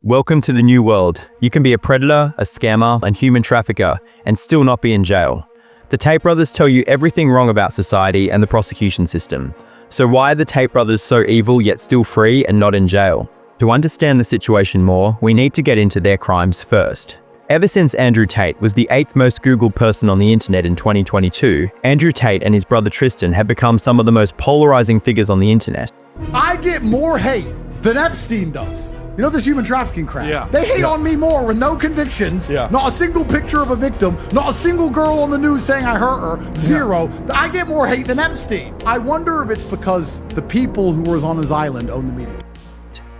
Welcome to the new world. You can be a predator, a scammer, and human trafficker, and still not be in jail. The Tate Brothers tell you everything wrong about society and the prosecution system. So why are the Tate Brothers so evil yet still free and not in jail? To understand the situation more, we need to get into their crimes first. Ever since Andrew Tate was the 8th most Googled person on the internet in 2022, Andrew Tate and his brother Tristan have become some of the most polarizing figures on the internet. I get more hate than Epstein does. You know this human trafficking crap? Yeah. They hate on me more with no convictions, not a single picture of a victim, not a single girl on the news saying I hurt her, zero. Yeah. I get more hate than Epstein. I wonder if it's because the people who were on his island own the media.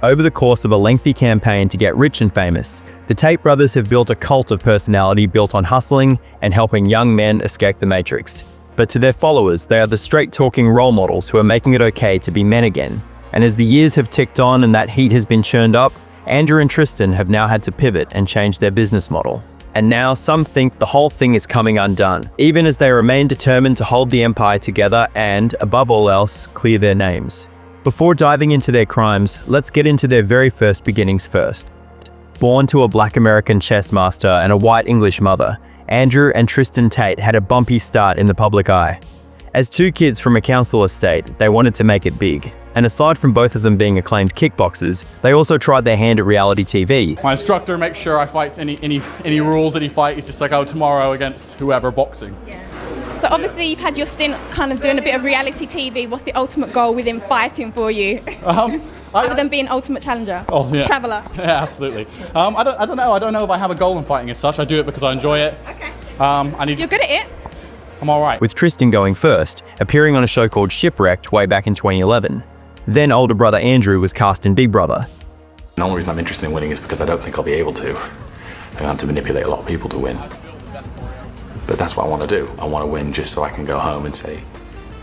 Over the course of a lengthy campaign to get rich and famous, the Tate Brothers have built a cult of personality built on hustling and helping young men escape the matrix. But to their followers, they are the straight-talking role models who are making it okay to be men again. And as the years have ticked on and that heat has been churned up, Andrew and Tristan have now had to pivot and change their business model. And now some think the whole thing is coming undone, even as they remain determined to hold the empire together and, above all else, clear their names. Before diving into their crimes, let's get into their very first beginnings first. Born to a black American chess master and a white English mother, Andrew and Tristan Tate had a bumpy start in the public eye. As two kids from a council estate, they wanted to make it big. And aside from both of them being acclaimed kickboxers, they also tried their hand at reality TV. My instructor makes sure I fight any rules that he fights. He's just like, oh, tomorrow against whoever, boxing. Yeah. So obviously you've had your stint kind of doing a bit of reality TV. What's the ultimate goal within fighting for you? Other than being ultimate challenger, traveller. Yeah, absolutely. I don't know. I don't know if I have a goal in fighting as such. I do it because I enjoy it. Okay. You're good at it. I'm all right. With Tristan going first, appearing on a show called Shipwrecked way back in 2011. Then older brother Andrew was cast in Big Brother. The only reason I'm interested in winning is because I don't think I'll be able to. I have to manipulate a lot of people to win. But that's what I want to do. I want to win just so I can go home and say,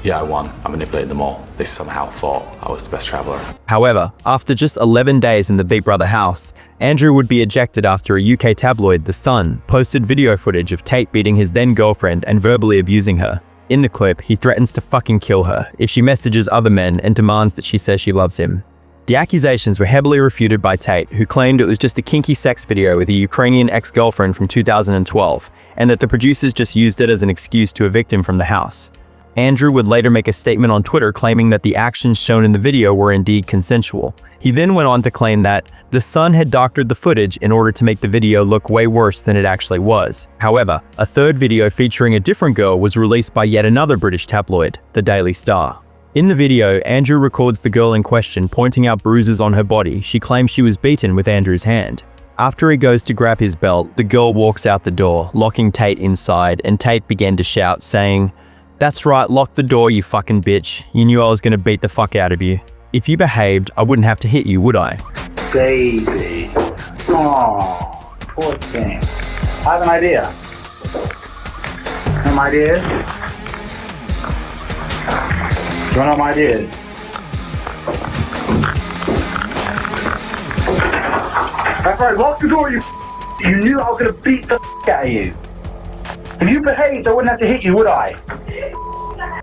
yeah, I won. I manipulated them all. They somehow thought I was the best traveller. However, after just 11 days in the Big Brother house, Andrew would be ejected after a UK tabloid, The Sun, posted video footage of Tate beating his then-girlfriend and verbally abusing her. In the clip, he threatens to fucking kill her if she messages other men and demands that she says she loves him. The accusations were heavily refuted by Tate, who claimed it was just a kinky sex video with a Ukrainian ex-girlfriend from 2012, and that the producers just used it as an excuse to evict him from the house. Andrew would later make a statement on Twitter claiming that the actions shown in the video were indeed consensual. He then went on to claim that The Sun had doctored the footage in order to make the video look way worse than it actually was. However, a third video featuring a different girl was released by yet another British tabloid, The Daily Star. In the video, Andrew records the girl in question pointing out bruises on her body. She claims she was beaten with Andrew's hand. After he goes to grab his belt, the girl walks out the door, locking Tate inside, and Tate began to shout, saying, "That's right, lock the door, you fucking bitch. You knew I was gonna beat the fuck out of you. If you behaved, I wouldn't have to hit you, would I?" Baby. Oh, poor thing. I have an idea. Some ideas? Do you want to know my ideas? That's right, lock the door, you knew I was going to beat the out of you. If you behaved, I wouldn't have to hit you, would I?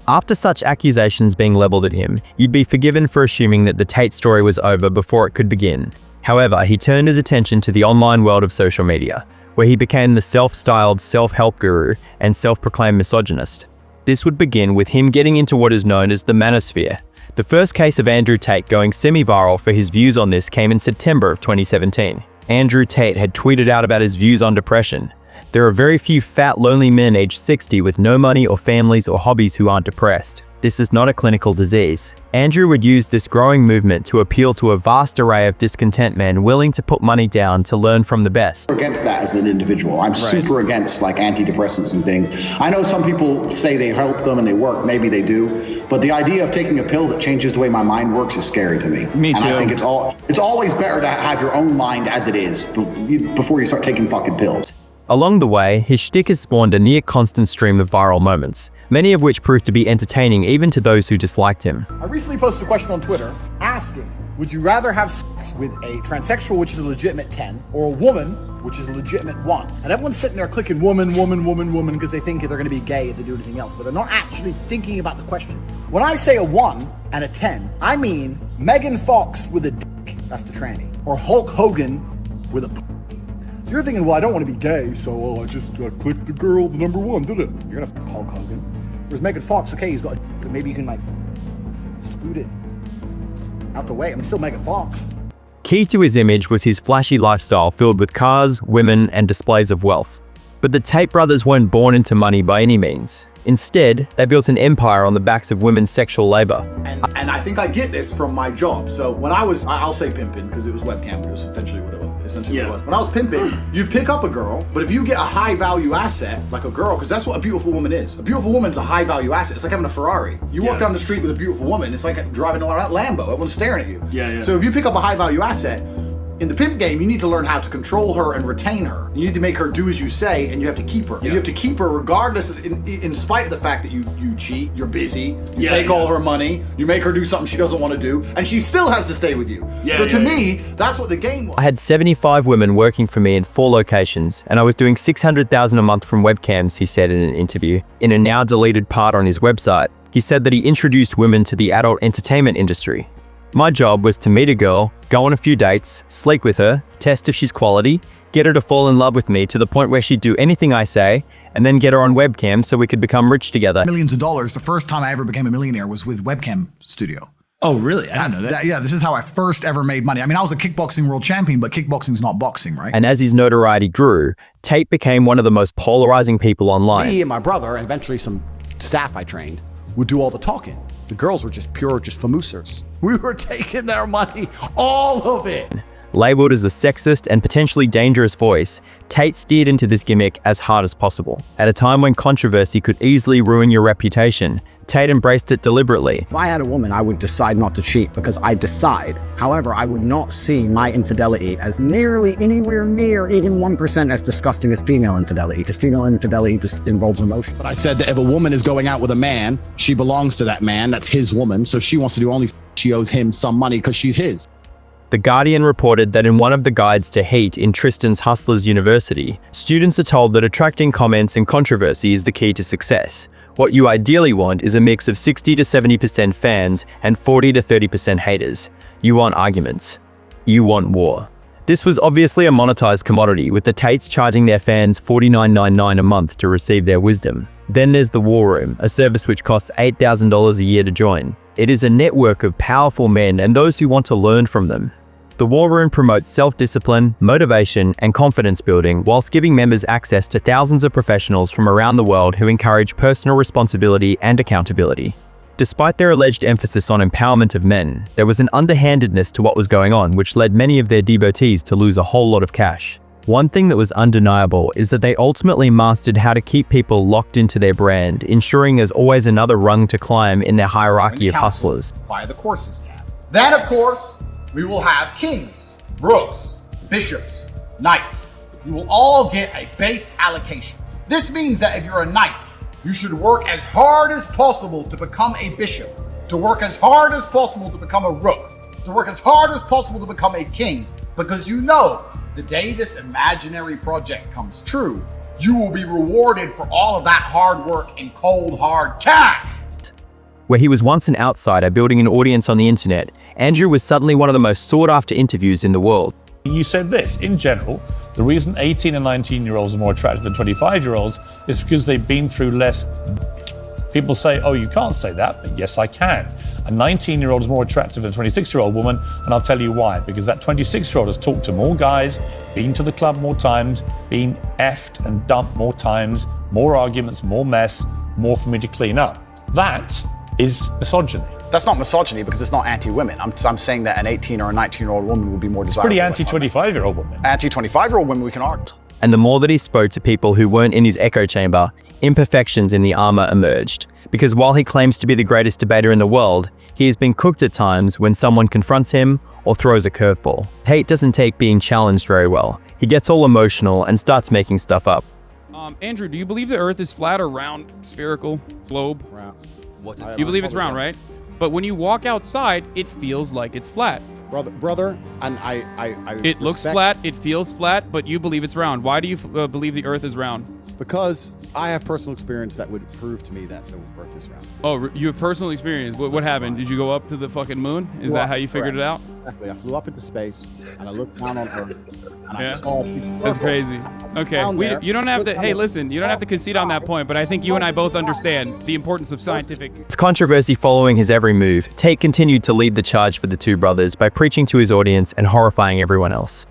After such accusations being leveled at him, you'd be forgiven for assuming that the Tate story was over before it could begin. However, he turned his attention to the online world of social media, where he became the self-styled self-help guru and self-proclaimed misogynist. This would begin with him getting into what is known as the manosphere. The first case of Andrew Tate going semi-viral for his views on this came in September of 2017. Andrew Tate had tweeted out about his views on depression. There are very few fat, lonely men aged 60 with no money or families or hobbies who aren't depressed. This is not a clinical disease. Andrew would use this growing movement to appeal to a vast array of discontent men willing to put money down to learn from the best. Against that as an individual. I'm super against like antidepressants and things. I know some people say they help them and they work, maybe they do, but the idea of taking a pill that changes the way my mind works is scary to me. Me too. And I think it's always better to have your own mind as it is before you start taking fucking pills. Along the way, his shtick has spawned a near-constant stream of viral moments, many of which proved to be entertaining even to those who disliked him. I recently posted a question on Twitter asking, would you rather have sex with a transsexual, which is a legitimate 10, or a woman, which is a legitimate 1? And everyone's sitting there clicking woman, woman, woman, woman, because they think they're going to be gay if they do anything else, but they're not actually thinking about the question. When I say a 1 and a 10, I mean Megan Fox with a dick, that's the tranny, or Hulk Hogan with a So you're thinking, well, I don't want to be gay, so I just click the girl, the number one, did it? You're gonna Hulk Hogan. Whereas Megan Fox, okay, he's got a but maybe you can like scoot it out the way. I mean, still Megan Fox. Key to his image was his flashy lifestyle filled with cars, women, and displays of wealth. But the Tate brothers weren't born into money by any means. Instead, they built an empire on the backs of women's sexual labor. And I think I get this from my job. So when I was, I'll say pimping because it was webcam, but it was essentially what it was. When I was pimping, you'd pick up a girl, but if you get a high value asset, like a girl, because that's what a beautiful woman is. A beautiful woman's a high value asset. It's like having a Ferrari. You walk down the street with a beautiful woman, it's like driving a Lambo. Everyone's staring at you. So if you pick up a high value asset, in the pimp game, you need to learn how to control her and retain her. You need to make her do as you say, and you have to keep her. You have to keep her regardless, in spite of the fact that you cheat, you're busy, you take all of her money, you make her do something she doesn't want to do, and she still has to stay with you. So to me, that's what the game was. I had 75 women working for me in 4 locations, and I was doing $600,000 a month from webcams, he said in an interview. In a now deleted part on his website, he said that he introduced women to the adult entertainment industry. My job was to meet a girl, go on a few dates, sleep with her, test if she's quality, get her to fall in love with me to the point where she'd do anything I say, and then get her on webcam so we could become rich together. Millions of dollars. The first time I ever became a millionaire was with Webcam Studio. Oh, really? I didn't know that. Yeah, this is how I first ever made money. I mean, I was a kickboxing world champion, but kickboxing's not boxing, right? And as his notoriety grew, Tate became one of the most polarizing people online. Me and my brother, and eventually some staff I trained, would do all the talking. The girls were just pure, just famousers. We were taking their money, all of it. Labeled as a sexist and potentially dangerous voice, Tate steered into this gimmick as hard as possible. At a time when controversy could easily ruin your reputation, Tate embraced it deliberately. If I had a woman, I would decide not to cheat because I decide. However, I would not see my infidelity as nearly anywhere near even 1% as disgusting as female infidelity, because female infidelity just involves emotion. But I said that if a woman is going out with a man, she belongs to that man. That's his woman. So she wants to do only she owes him some money because she's his. The Guardian reported that in one of the guides to heat in Tristan's Hustlers University, students are told that attracting comments and controversy is the key to success. What you ideally want is a mix of 60 to 70% fans and 40 to 30% haters. You want arguments. You want war. This was obviously a monetized commodity, with the Tates charging their fans $49.99 a month to receive their wisdom. Then there's the War Room, a service which costs $8,000 a year to join. It is a network of powerful men and those who want to learn from them. The War Room promotes self-discipline, motivation, and confidence building whilst giving members access to thousands of professionals from around the world who encourage personal responsibility and accountability. Despite their alleged emphasis on empowerment of men, there was an underhandedness to what was going on which led many of their devotees to lose a whole lot of cash. One thing that was undeniable is that they ultimately mastered how to keep people locked into their brand, ensuring there's always another rung to climb in their hierarchy of hustlers. Via the courses tab. Then, of course, we will have kings, rooks, bishops, knights. You will all get a base allocation. This means that if you're a knight, you should work as hard as possible to become a bishop, to work as hard as possible to become a rook, to work as hard as possible to become a king, because you know the day this imaginary project comes true, you will be rewarded for all of that hard work in cold, hard cash. Where he was once an outsider building an audience on the internet, Andrew was suddenly one of the most sought-after interviews in the world. You said this, in general, the reason 18 and 19-year-olds are more attractive than 25-year-olds is because they've been through less. People say, oh, you can't say that, but yes, I can. A 19-year-old is more attractive than a 26-year-old woman, and I'll tell you why. Because that 26-year-old has talked to more guys, been to the club more times, been effed and dumped more times, more arguments, more mess, more for me to clean up. That is misogyny. That's not misogyny because it's not anti-women. I'm saying that an 18 or a 19-year-old woman would be more desirable. Pretty anti-25-year-old woman. Anti-25-year-old women we can argue. And the more that he spoke to people who weren't in his echo chamber, imperfections in the armor emerged. Because while he claims to be the greatest debater in the world, he has been cooked at times when someone confronts him or throws a curveball. Tate doesn't take being challenged very well. He gets all emotional and starts making stuff up. Andrew, do you believe the Earth is flat or round, spherical, globe? Round. You believe it's round, right? But when you walk outside, it feels like it's flat. Brother, and I It looks flat, it feels flat, but you believe it's round. Why do you believe the Earth is round? Because I have personal experience that would prove to me that the Earth is round. Oh, you have personal experience. What happened? Did you go up to the fucking moon? Is that how you figured it out? Exactly. I flew up into space and I looked down on Earth and I saw people. That's crazy. Okay, you don't have to. Hey, listen, you don't have to concede on that point, but I think you and I both understand the importance of scientific. With controversy following his every move, Tate continued to lead the charge for the two brothers by preaching to his audience and horrifying everyone else.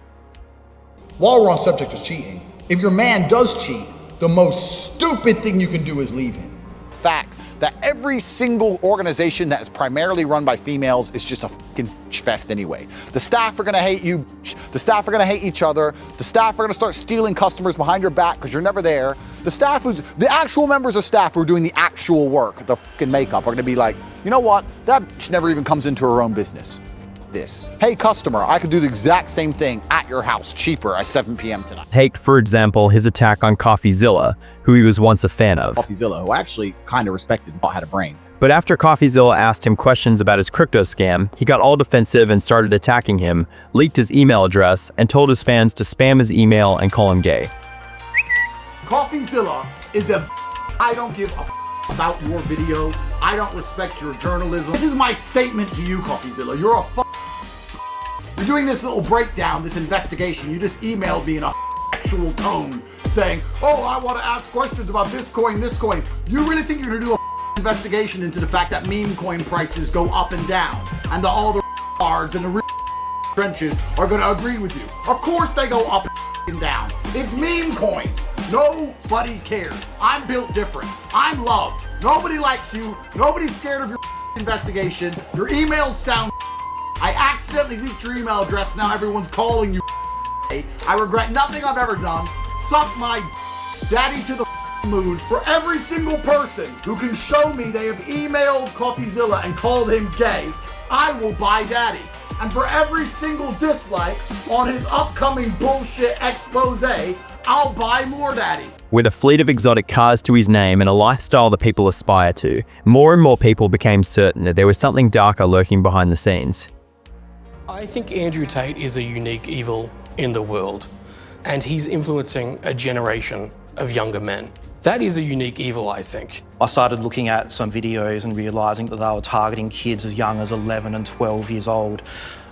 While we're on subject of cheating, if your man does cheat, the most stupid thing you can do is leave him. Fact that every single organization that is primarily run by females is just a fucking fest anyway. The staff are gonna hate you, the staff are gonna hate each other, the staff are gonna start stealing customers behind your back because you're never there. The actual members of staff who are doing the actual work, the fucking makeup, are gonna be like, you know what, that bitch never even comes into her own business. This. Hey customer, I could do the exact same thing at your house, cheaper at 7 p.m. tonight. Take, for example, his attack on CoffeeZilla, who he was once a fan of. CoffeeZilla, who I actually kind of respected, but had a brain. But after CoffeeZilla asked him questions about his crypto scam, he got all defensive and started attacking him, leaked his email address, and told his fans to spam his email and call him gay. CoffeeZilla is I don't give a about your video. I don't respect your journalism. This is my statement to you, CoffeeZilla. You're You're doing this little breakdown, this investigation. You just emailed me in a actual tone saying, oh, I want to ask questions about this coin, this coin. You really think you're going to do a investigation into the fact that meme coin prices go up and down and all the cards and the trenches are going to agree with you? Of course they go up and down. It's meme coins. Nobody cares. I'm built different. I'm loved. Nobody likes you. Nobody's scared of your investigation. Your emails sound. I accidentally leaked your email address. Now everyone's calling you. I regret nothing I've ever done. Suck my daddy to the moon. For every single person who can show me they have emailed CoffeeZilla and called him gay, I will buy daddy. And for every single dislike on his upcoming bullshit expose, I'll buy more daddy. With a fleet of exotic cars to his name and a lifestyle that people aspire to, more and more people became certain that there was something darker lurking behind the scenes. I think Andrew Tate is a unique evil in the world, and he's influencing a generation of younger men. That is a unique evil, I think. I started looking at some videos and realising that they were targeting kids as young as 11 and 12 years old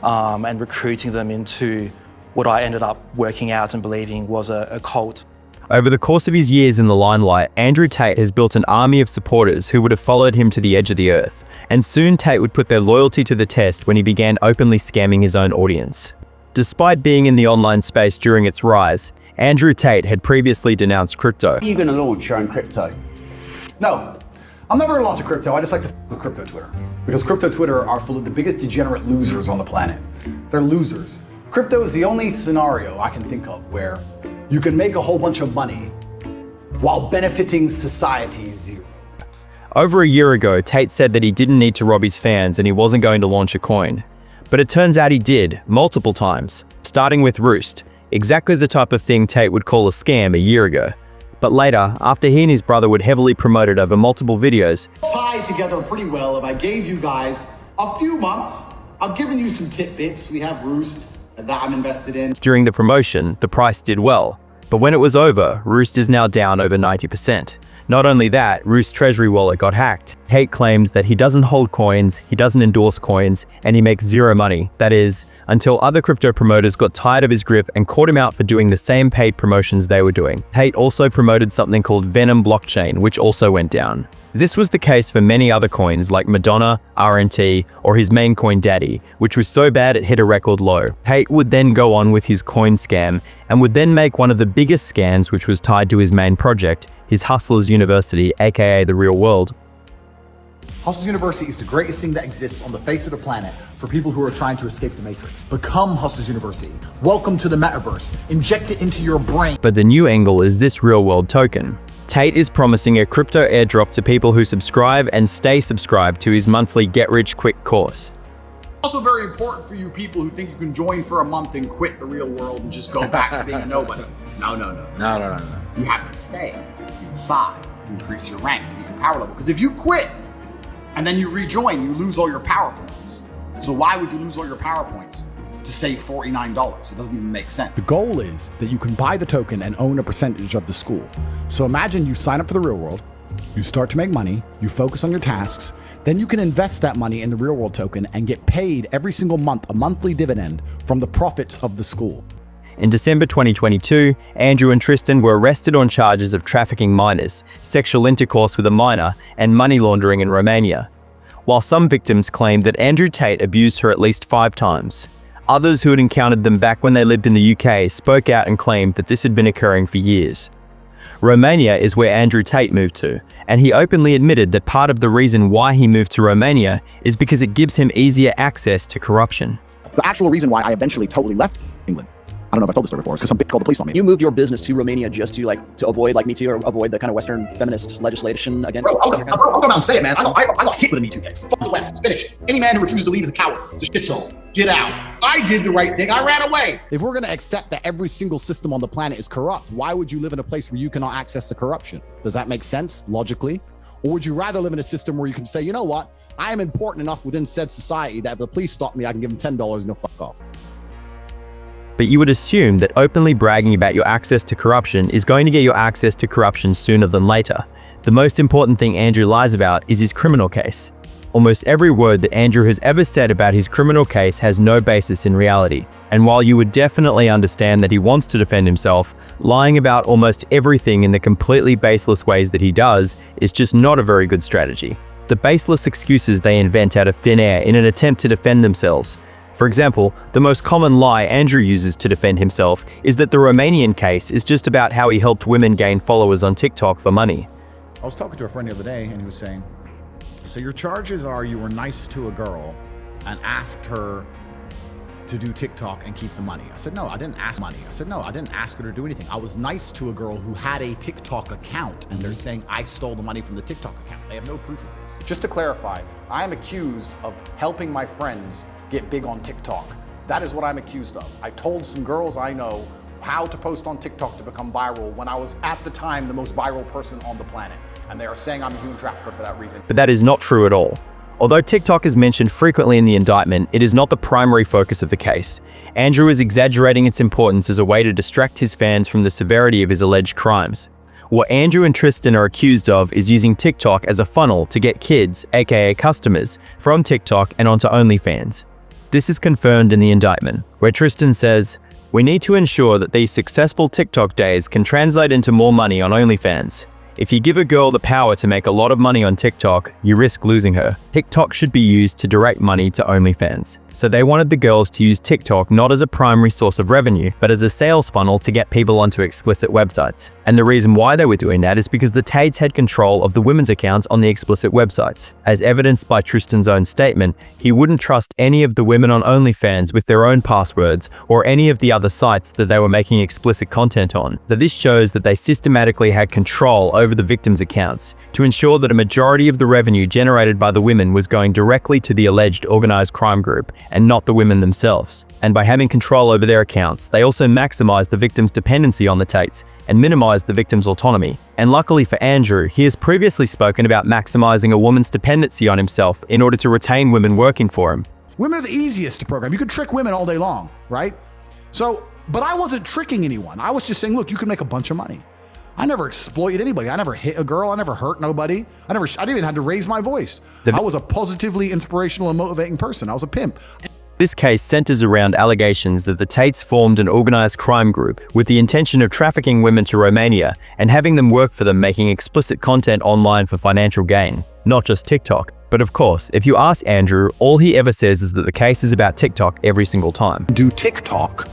and recruiting them into what I ended up working out and believing was a cult. Over the course of his years in the limelight, Andrew Tate has built an army of supporters who would have followed him to the edge of the earth, and soon Tate would put their loyalty to the test when he began openly scamming his own audience. Despite being in the online space during its rise, Andrew Tate had previously denounced crypto. Are you going to launch your own crypto? No, I'm never going to launch a crypto. I just like to with crypto Twitter. Because crypto Twitter are full of the biggest degenerate losers on the planet. They're losers. Crypto is the only scenario I can think of where you can make a whole bunch of money while benefiting society zero. Over a year ago, Tate said that he didn't need to rob his fans and he wasn't going to launch a coin. But it turns out he did, multiple times, starting with Roost, exactly the type of thing Tate would call a scam a year ago. But later, after he and his brother would heavily promote it over multiple videos, Tie together pretty well if I gave you guys a few months. I've given you some tidbits. We have Roost that I'm invested in. During the promotion, the price did well. But when it was over, Roost is now down over 90%. Not only that, Roost's treasury wallet got hacked. Tate claims that he doesn't hold coins, he doesn't endorse coins, and he makes zero money. That is, until other crypto promoters got tired of his grift and caught him out for doing the same paid promotions they were doing. Tate also promoted something called Venom Blockchain, which also went down. This was the case for many other coins like Madonna, RNT, or his main coin Daddy, which was so bad it hit a record low. Tate would then go on with his coin scam and would then make one of the biggest scams, which was tied to his main project, his Hustlers University, aka the real world. Hustlers University is the greatest thing that exists on the face of the planet for people who are trying to escape the matrix. Become Hustlers University. Welcome to the metaverse. Inject it into your brain. But the new angle is this real world token. Tate is promising a crypto airdrop to people who subscribe and stay subscribed to his monthly get-rich-quick course. Also very important for you people who think you can join for a month and quit the real world and just go back to being a nobody. No. You have to stay inside to increase your rank, to get your power level. Because if you quit and then you rejoin, you lose all your power points. So why would you lose all your power points? to save $49. It doesn't even make sense. The goal is that you can buy the token and own a percentage of the school. So imagine you sign up for the real world, you start to make money, you focus on your tasks, then you can invest that money in the real world token and get paid every single month a monthly dividend from the profits of the school. In December 2022, Andrew and Tristan were arrested on charges of trafficking minors, sexual intercourse with a minor, and money laundering in Romania. While some victims claimed that Andrew Tate abused her at least 5 times, others who had encountered them back when they lived in the UK spoke out and claimed that this had been occurring for years. Romania is where Andrew Tate moved to, and he openly admitted that part of the reason why he moved to Romania is because it gives him easier access to corruption. The actual reason why I eventually totally left England, I don't know if I told this story before, is because some bitch called the police on me. You moved your business to Romania just to avoid Me Too, or avoid the kind of Western feminist legislation against. I'll go down and say it, man. I got hit with a Me Too case. Fuck the West. Finish it. Any man who refuses to leave is a coward. It's a shithole. Get out. I did the right thing. I ran away. If we're going to accept that every single system on the planet is corrupt, why would you live in a place where you cannot access the corruption? Does that make sense logically? Or would you rather live in a system where you can say, you know what? I am important enough within said society that if the police stop me, I can give them $10 and they'll fuck off. But you would assume that openly bragging about your access to corruption is going to get your access to corruption sooner than later. The most important thing Andrew lies about is his criminal case. Almost every word that Andrew has ever said about his criminal case has no basis in reality. And while you would definitely understand that he wants to defend himself, lying about almost everything in the completely baseless ways that he does is just not a very good strategy. The baseless excuses they invent out of thin air in an attempt to defend themselves. For example, the most common lie Andrew uses to defend himself is that the Romanian case is just about how he helped women gain followers on TikTok for money. I was talking to a friend the other day and he was saying, so your charges are you were nice to a girl and asked her to do TikTok and keep the money. I said, no, I didn't ask money. I said, no, I didn't ask her to do anything. I was nice to a girl who had a TikTok account and they're saying I stole the money from the TikTok account. They have no proof of this. Just to clarify, I am accused of helping my friends get big on TikTok. That is what I'm accused of. I told some girls I know how to post on TikTok to become viral when I was at the time the most viral person on the planet. And they are saying I'm a human trafficker for that reason. But that is not true at all. Although TikTok is mentioned frequently in the indictment, it is not the primary focus of the case. Andrew is exaggerating its importance as a way to distract his fans from the severity of his alleged crimes. What Andrew and Tristan are accused of is using TikTok as a funnel to get kids, aka customers, from TikTok and onto OnlyFans. This is confirmed in the indictment, where Tristan says, "We need to ensure that these successful TikTok days can translate into more money on OnlyFans. If you give a girl the power to make a lot of money on TikTok, you risk losing her. TikTok should be used to direct money to OnlyFans." So they wanted the girls to use TikTok not as a primary source of revenue, but as a sales funnel to get people onto explicit websites. And the reason why they were doing that is because the Tates had control of the women's accounts on the explicit websites. As evidenced by Tristan's own statement, he wouldn't trust any of the women on OnlyFans with their own passwords or any of the other sites that they were making explicit content on. This shows that they systematically had control over the victims' accounts to ensure that a majority of the revenue generated by the women was going directly to the alleged organized crime group and not the women themselves. And by having control over their accounts, they also maximized the victim's dependency on the Tates and minimized the victim's autonomy. And luckily for Andrew, he has previously spoken about maximizing a woman's dependency on himself in order to retain women working for him. Women are the easiest to program. You could trick women all day long, right? But I wasn't tricking anyone. I was just saying, look, you can make a bunch of money. I never exploited anybody. I never hit a girl. I never hurt nobody. I didn't even have to raise my voice. I was a positively inspirational and motivating person. I was a pimp. This case centers around allegations that the Tates formed an organized crime group with the intention of trafficking women to Romania and having them work for them, making explicit content online for financial gain, not just TikTok. But of course, if you ask Andrew, all he ever says is that the case is about TikTok every single time. Do TikTok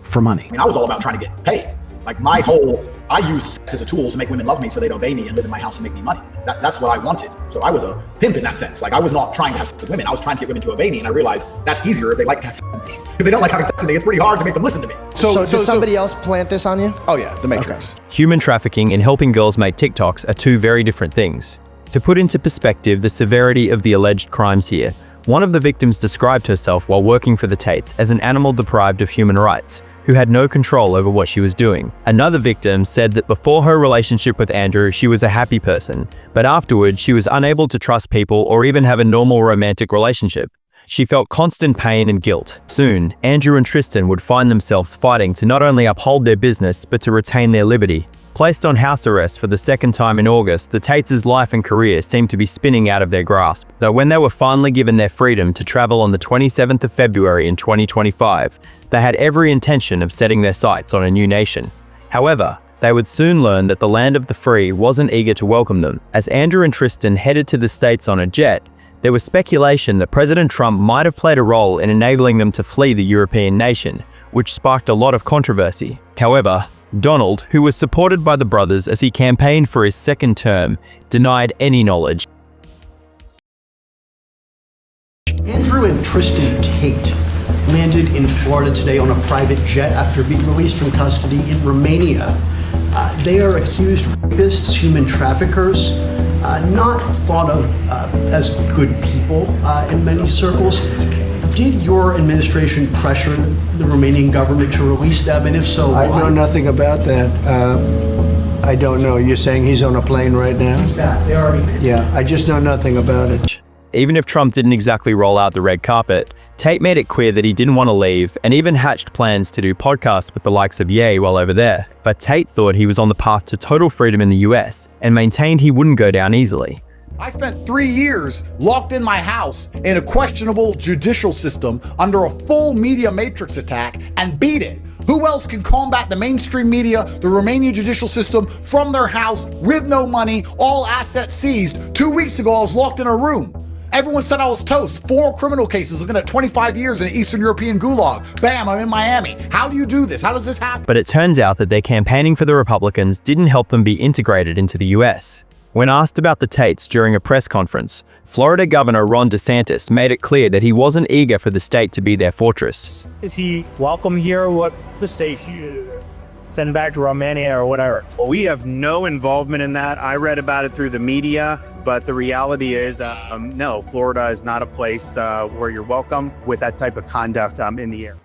for money. I was all about trying to get paid. I used sex as a tool to make women love me so they'd obey me and live in my house and make me money. That's what I wanted. So I was a pimp in that sense. I was not trying to have sex with women. I was trying to get women to obey me, and I realized that's easier if they like to have sex with me. If they don't like having sex with me, it's pretty hard to make them listen to me. So did somebody else plant this on you? Oh yeah, the Matrix. Okay. Human trafficking and helping girls make TikToks are two very different things. To put into perspective the severity of the alleged crimes here, one of the victims described herself while working for the Tates as an animal deprived of human rights, who had no control over what she was doing. Another victim said that before her relationship with Andrew, she was a happy person, but afterwards she was unable to trust people or even have a normal romantic relationship. She felt constant pain and guilt. Soon, Andrew and Tristan would find themselves fighting to not only uphold their business, but to retain their liberty. Placed on house arrest for the second time in August, the Tates' life and career seemed to be spinning out of their grasp. Though when they were finally given their freedom to travel on the 27th of February in 2025, they had every intention of setting their sights on a new nation. However, they would soon learn that the land of the free wasn't eager to welcome them. As Andrew and Tristan headed to the States on a jet, there was speculation that President Trump might have played a role in enabling them to flee the European nation, which sparked a lot of controversy. However, Donald, who was supported by the brothers as he campaigned for his second term, denied any knowledge. Andrew and Tristan Tate landed in Florida today on a private jet after being released from custody in Romania. They are accused rapists, human traffickers, not thought of as good people in many circles. Did your administration pressure the Romanian government to release them, and if so, why? I know nothing about that. I don't know. You're saying he's on a plane right now? He's back. They already did. Yeah, I just know nothing about it. Even if Trump didn't exactly roll out the red carpet, Tate made it clear that he didn't want to leave and even hatched plans to do podcasts with the likes of Ye while over there. But Tate thought he was on the path to total freedom in the US and maintained he wouldn't go down easily. I spent 3 years locked in my house in a questionable judicial system under a full media matrix attack and beat it. Who else can combat the mainstream media, the Romanian judicial system, from their house with no money, all assets seized? 2 weeks ago, I was locked in a room. Everyone said I was toast. 4 criminal cases looking at 25 years in an Eastern European gulag. Bam, I'm in Miami. How do you do this? How does this happen? But it turns out that their campaigning for the Republicans didn't help them be integrated into the US. When asked about the Tates during a press conference, Florida Governor Ron DeSantis made it clear that he wasn't eager for the state to be their fortress. Is he welcome here? What the state send him back to Romania or whatever? Well, we have no involvement in that. I read about it through the media, but the reality is, no, Florida is not a place where you're welcome with that type of conduct in the air.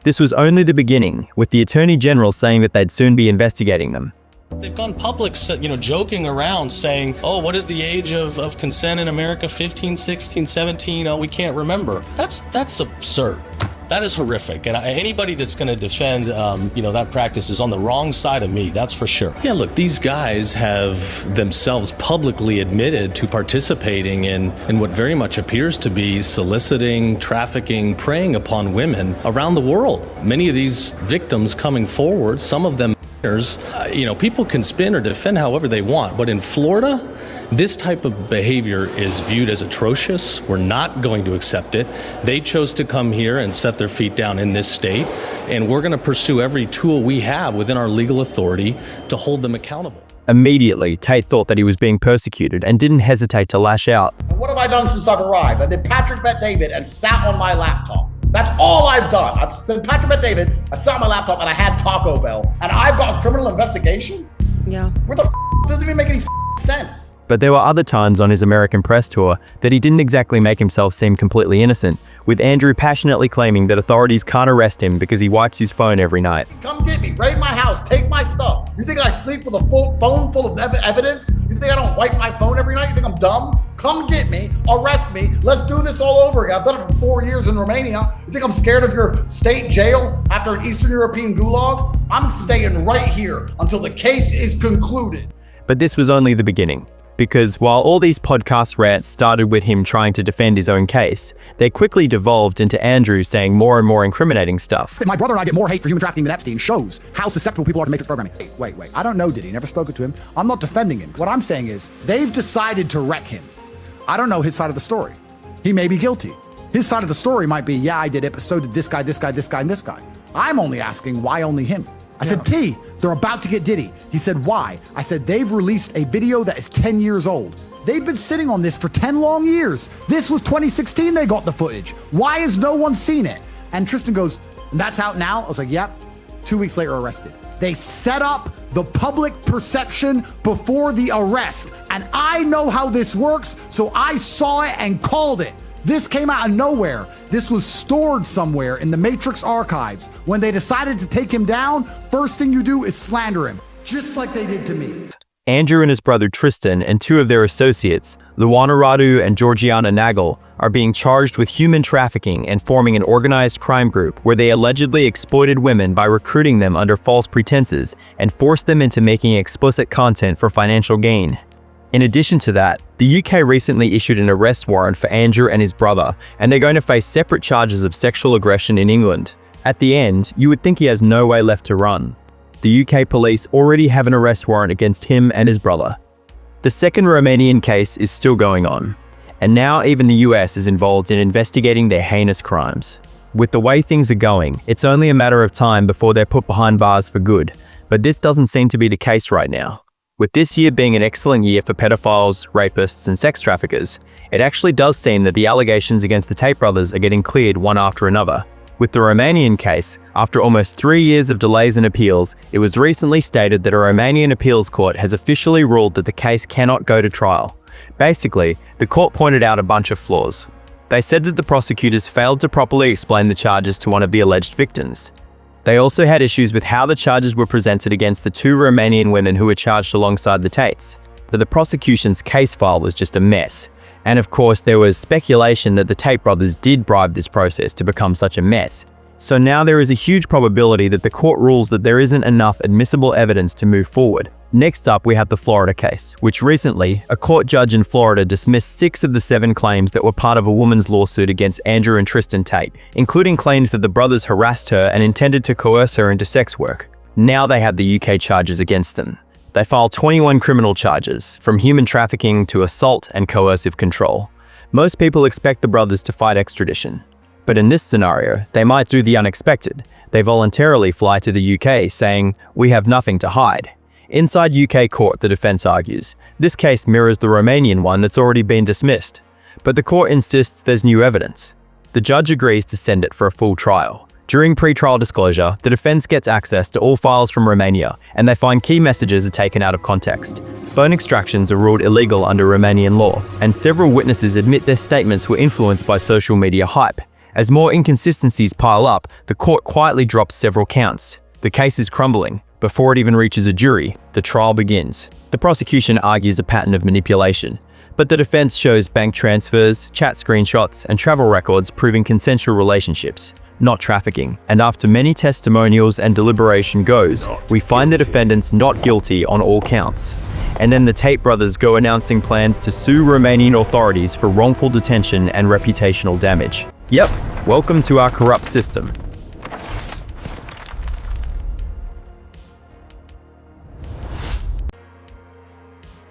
This was only the beginning, with the Attorney General saying that they'd soon be investigating them. They've gone public, joking around saying, oh, what is the age of consent in America? 15, 16, 17, oh, we can't remember. That's absurd. That is horrific. And anybody that's going to defend, that practice is on the wrong side of me, that's for sure. Yeah, look, these guys have themselves publicly admitted to participating in what very much appears to be soliciting, trafficking, preying upon women around the world. Many of these victims coming forward, some of them people can spin or defend however they want, but in Florida, this type of behavior is viewed as atrocious. We're not going to accept it. They chose to come here and set their feet down in this state, and we're going to pursue every tool we have within our legal authority to hold them accountable. Immediately, Tate thought that he was being persecuted and didn't hesitate to lash out. What have I done since I've arrived? I did Patrick Bet David and sat on my laptop. That's all I've done. I've done Patrick Bet David, I sat on my laptop and I had Taco Bell, and I've got a criminal investigation? Yeah. What the doesn't even make any sense. But there were other times on his American press tour that he didn't exactly make himself seem completely innocent, with Andrew passionately claiming that authorities can't arrest him because he wipes his phone every night. Come get me, raid my house, take my stuff. You think I sleep with a phone full of evidence? You think I don't wipe my phone every night? You think I'm dumb? Come get me, arrest me, let's do this all over again. I've done it for 4 years in Romania. You think I'm scared of your state jail after an Eastern European gulag? I'm staying right here until the case is concluded. But this was only the beginning. Because while all these podcast rants started with him trying to defend his own case, they quickly devolved into Andrew saying more and more incriminating stuff. My brother and I get more hate for human trafficking than Epstein shows how susceptible people are to matrix programming. Wait. I don't know Diddy, never spoken to him. I'm not defending him. What I'm saying is, they've decided to wreck him. I don't know his side of the story. He may be guilty. His side of the story might be, yeah, I did it, but so did this guy, this guy, this guy, and this guy. I'm only asking, why only him? I said, T, they're about to get Diddy. He said, why? I said, they've released a video that is 10 years old. They've been sitting on this for 10 long years. This was 2016 they got the footage. Why has no one seen it? And Tristan goes, and that's out now? I was like, yep. 2 weeks later, arrested. They set up the public perception before the arrest. And I know how this works, so I saw it and called it. This came out of nowhere. This was stored somewhere in the Matrix archives. When they decided to take him down, first thing you do is slander him, just like they did to me. Andrew and his brother Tristan and 2 of their associates Luana Radu and Georgiana Nagel are being charged with human trafficking and forming an organized crime group where they allegedly exploited women by recruiting them under false pretenses and forced them into making explicit content for financial gain. In addition to that, the UK recently issued an arrest warrant for Andrew and his brother, and they're going to face separate charges of sexual aggression in England. At the end, you would think he has no way left to run. The UK police already have an arrest warrant against him and his brother. The second Romanian case is still going on, and now even the US is involved in investigating their heinous crimes. With the way things are going, it's only a matter of time before they're put behind bars for good, but this doesn't seem to be the case right now. With this year being an excellent year for pedophiles, rapists, and sex traffickers, it actually does seem that the allegations against the Tate brothers are getting cleared one after another. With the Romanian case, after almost 3 years of delays and appeals, it was recently stated that a Romanian appeals court has officially ruled that the case cannot go to trial. Basically, the court pointed out a bunch of flaws. They said that the prosecutors failed to properly explain the charges to one of the alleged victims. They also had issues with how the charges were presented against the 2 Romanian women who were charged alongside the Tates. That the prosecution's case file was just a mess. And of course, there was speculation that the Tate brothers did bribe this process to become such a mess. So now there is a huge probability that the court rules that there isn't enough admissible evidence to move forward. Next up, we have the Florida case, which recently, a court judge in Florida dismissed 6 of the 7 claims that were part of a woman's lawsuit against Andrew and Tristan Tate, including claims that the brothers harassed her and intended to coerce her into sex work. Now they have the UK charges against them. They filed 21 criminal charges, from human trafficking to assault and coercive control. Most people expect the brothers to fight extradition. But in this scenario, they might do the unexpected. They voluntarily fly to the UK saying, "We have nothing to hide." Inside UK court, the defense argues, this case mirrors the Romanian one that's already been dismissed. But the court insists there's new evidence. The judge agrees to send it for a full trial. During pre-trial disclosure, the defense gets access to all files from Romania, and they find key messages are taken out of context. Phone extractions are ruled illegal under Romanian law, and several witnesses admit their statements were influenced by social media hype. As more inconsistencies pile up, the court quietly drops several counts. The case is crumbling. Before it even reaches a jury, the trial begins. The prosecution argues a pattern of manipulation, but the defense shows bank transfers, chat screenshots, and travel records proving consensual relationships, not trafficking. And after many testimonials and deliberation goes, we find the defendants not guilty on all counts. And then the Tate brothers go announcing plans to sue Romanian authorities for wrongful detention and reputational damage. Yep, welcome to our corrupt system.